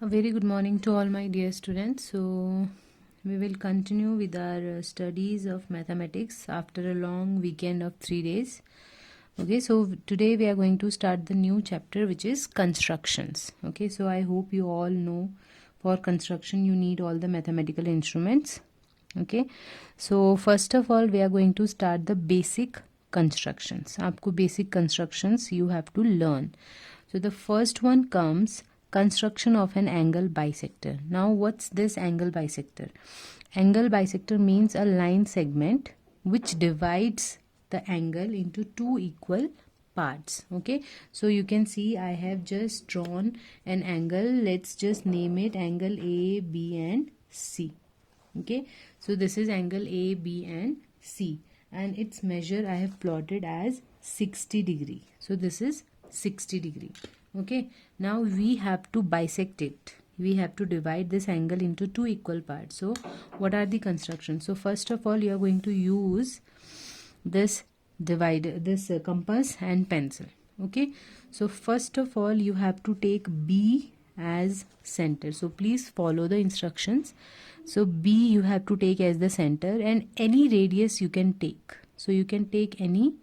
A very good morning to all my dear students. So we will continue with our studies of mathematics after a long weekend of 3 days. Okay, so today we are going to start the new chapter, which is constructions. Okay, so I hope you all know for construction you need all the mathematical instruments. Okay, so first of all we are going to start the basic constructions. आपको basic constructions you have to learn. So the first one comes construction of an angle bisector. Now what's this angle bisector? Angle bisector means a line segment which divides the angle into two equal parts. Okay, so you can see I have just drawn an angle. Let's just name it angle A, B and C. Okay, so this is angle A, B and C, and its measure I have plotted as 60 degree. So this is 60 degree. Okay, now we have to bisect it. We have to divide this angle into two equal parts. So what are the constructions? So first of all you are going to use this divider, this compass and pencil. Okay, so first of all you have to take B as center. So please follow the instructions. So B you have to take as the center, and any radius you can take. So you can take any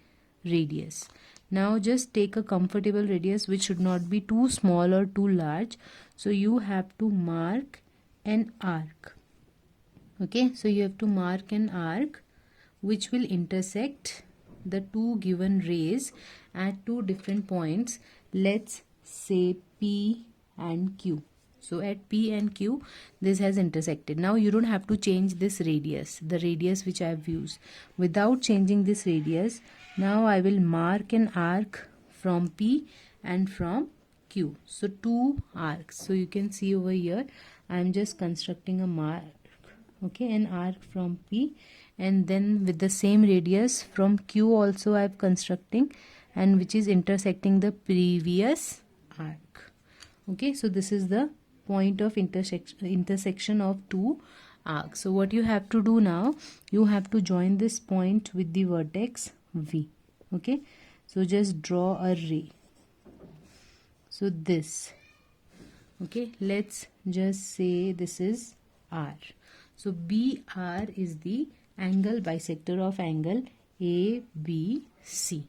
radius. Now just take a comfortable radius which should not be too small or too large. So you have to mark an arc. Okay, so you have to mark an arc which will intersect the two given rays at two different points. Let's say P and Q. So at P and Q this has intersected. Now you don't have to change this radius, the radius which I have used. Without changing this radius, now I will mark an arc from P and from Q. So two arcs. So you can see over here I am just constructing a mark. Okay, an arc from P, and then with the same radius from Q also I am constructing, and which is intersecting the previous arc. Okay, so this is the point of intersection of two arcs. So what you have to do now, you have to join this point with the vertex V. Okay, so just draw a ray. So this, okay, let's just say this is R. So BR is the angle bisector of angle ABC.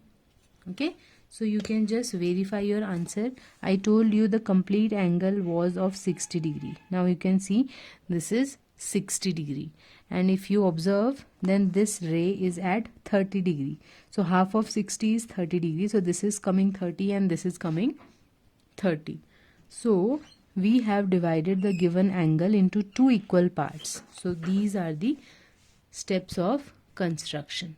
Okay, so you can just verify your answer. I told you the complete angle was of 60 degree. Now you can see this is 60 degree, and if you observe, then this ray is at 30 degree. So half of 60 is 30 degree. So this is coming 30 and this is coming 30. So we have divided the given angle into two equal parts. So these are the steps of construction.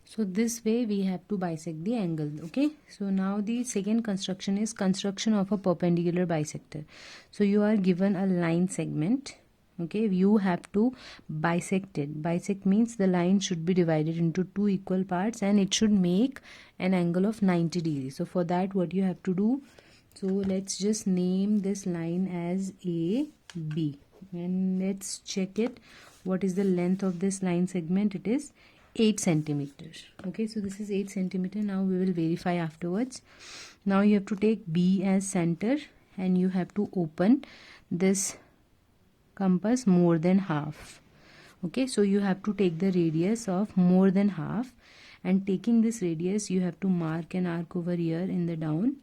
So this way we have to bisect the angle. Okay, so now the second construction is construction of a perpendicular bisector. So you are given a line segment. Okay, you have to bisect it. Bisect means the line should be divided into two equal parts and it should make an angle of 90 degrees. So for that what you have to do, so let's just name this line as AB, and let's check it. What is the length of this line segment? It is 8 centimeters. Okay, so this is 8 centimeter. Now we will verify afterwards. Now you have to take B as center and you have to open this compass more than half. Okay, so you have to take the radius of more than half, and taking this radius you have to mark an arc over here in the down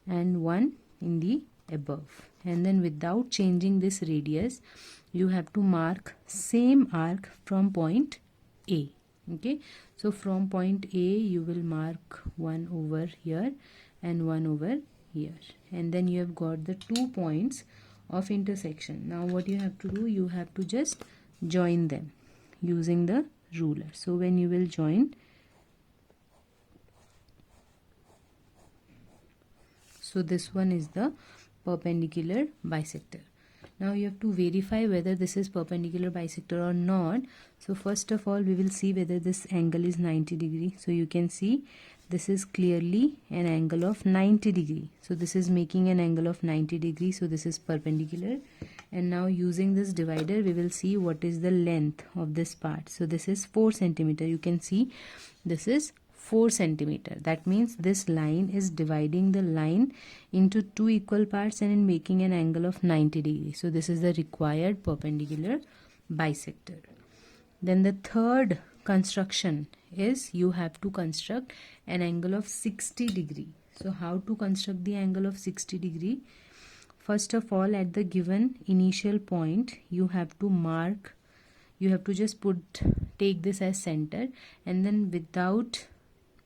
and one in the above, and then without changing this radius you have to mark same arc from point A. Okay, so from point A you will mark one over here and one over here, and then you have got the 2 points of intersection. Now what you have to do, you have to just join them using the ruler. So when you will join, so this one is the perpendicular bisector. Now you have to verify whether this is perpendicular bisector or not. So first of all we will see whether this angle is 90 degree. So you can see this is clearly an angle of 90 degree. So this is making an angle of 90 degree. So this is perpendicular. And now using this divider we will see what is the length of this part. So this is 4 centimeter. You can see this is 4 centimeter. That means this line is dividing the line into 2 equal parts and making an angle of 90 degrees. So this is the required perpendicular bisector. Then the third construction is you have to construct an angle of 60 degree. So how to construct the angle of 60 degree? First of all, at the given initial point, you have to mark, you have to just take this as center, and then without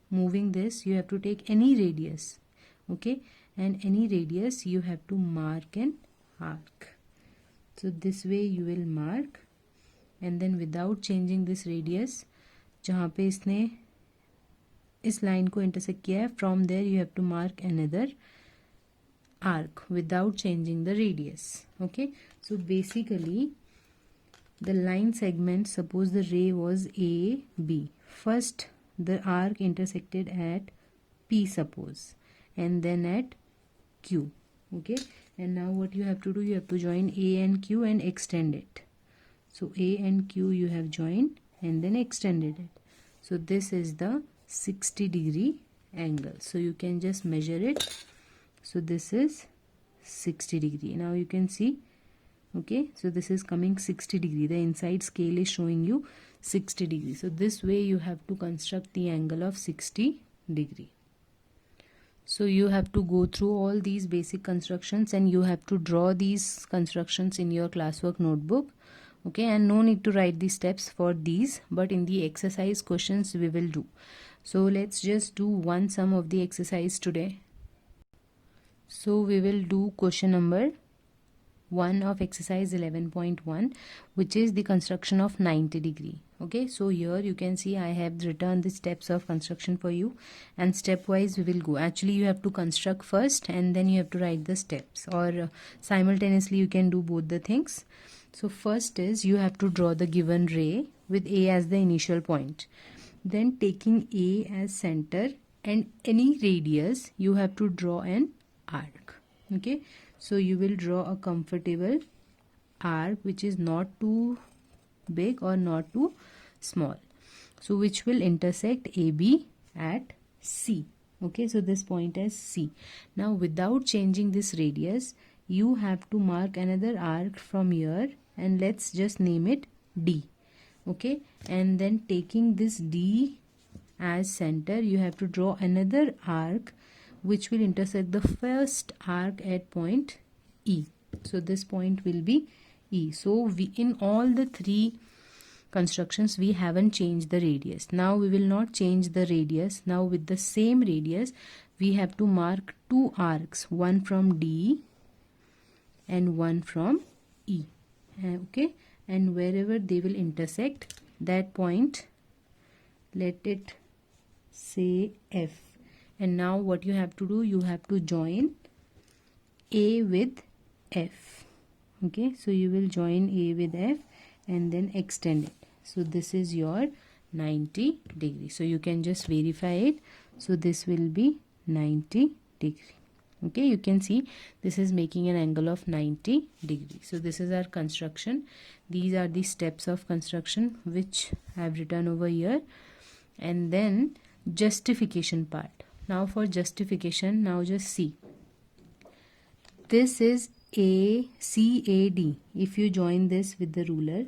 moving this, you have to take any radius, okay, and any radius you have to mark an arc. So this way you will mark, and then without changing this radius, जहाँ पे इसने इस line को intersect किया है, from there you have to mark another arc without changing the radius. Okay, so basically the line segment, suppose the ray was AB, first the arc intersected at P, suppose, and then at Q. Okay, and now what you have to do, you have to join A and Q and extend it. So A and Q you have joined and then extended it. So this is the 60 degree angle. So you can just measure it. So this is 60 degree. Now you can see, okay, so this is coming 60 degree. The inside scale is showing you 60 degree. So this way you have to construct the angle of 60 degree. So you have to go through all these basic constructions and you have to draw these constructions in your classwork notebook. Okay, and no need to write the steps for these, but in the exercise questions we will do. So let's just do one sum of the exercise today. So we will do question number 1 of exercise 11.1, which is the construction of 90 degree. Okay, so here you can see I have written the steps of construction for you, and stepwise we will go. Actually you have to construct first and then you have to write the steps, or simultaneously you can do both the things. So first is you have to draw the given ray with A as the initial point. Then taking A as center and any radius, you have to draw an arc. Okay, so you will draw a comfortable arc which is not too big or not too small, so which will intersect AB at C. Okay, so this point is C. Now without changing this radius, you have to mark another arc from here, and let's just name it D. Okay, and then taking this D as center, you have to draw another arc which will intersect the first arc at point E. So this point will be E. So we, in all the three constructions, we haven't changed the radius. Now we will not change the radius. Now with the same radius, we have to mark two arcs, one from D and one from E. Okay, and wherever they will intersect, that point, let it say F. And now what you have to do, you have to join A with F. Okay, so you will join A with F and then extend it. So this is your 90 degree. So you can just verify it. So this will be 90 degree. Okay, you can see this is making an angle of 90 degree. So this is our construction. These are the steps of construction which I have written over here. And then justification part. Now for justification, now just see. This is ACAD. If you join this with the ruler,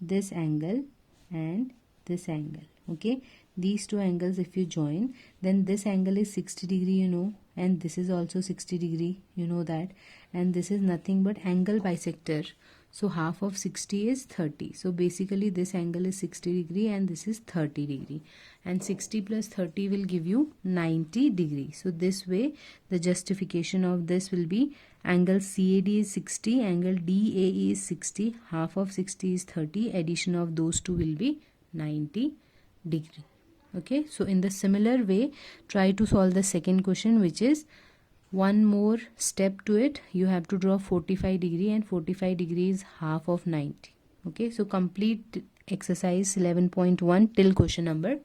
this angle and this angle, okay, these two angles if you join, then this angle is 60 degree, you know, and this is also 60 degree, you know that, and this is nothing but angle bisector. So half of 60 is 30. So basically this angle is 60 degree and this is 30 degree, and 60 plus 30 will give you 90 degree. So this way the justification of this will be angle CAD is 60, angle DAE is 60, half of 60 is 30, addition of those two will be 90 degree. Okay, so in the similar way, try to solve the second question, which is one more step to it. You have to draw 45 degree, and 45 degree is half of 90. Okay, so complete exercise 11.1 till question number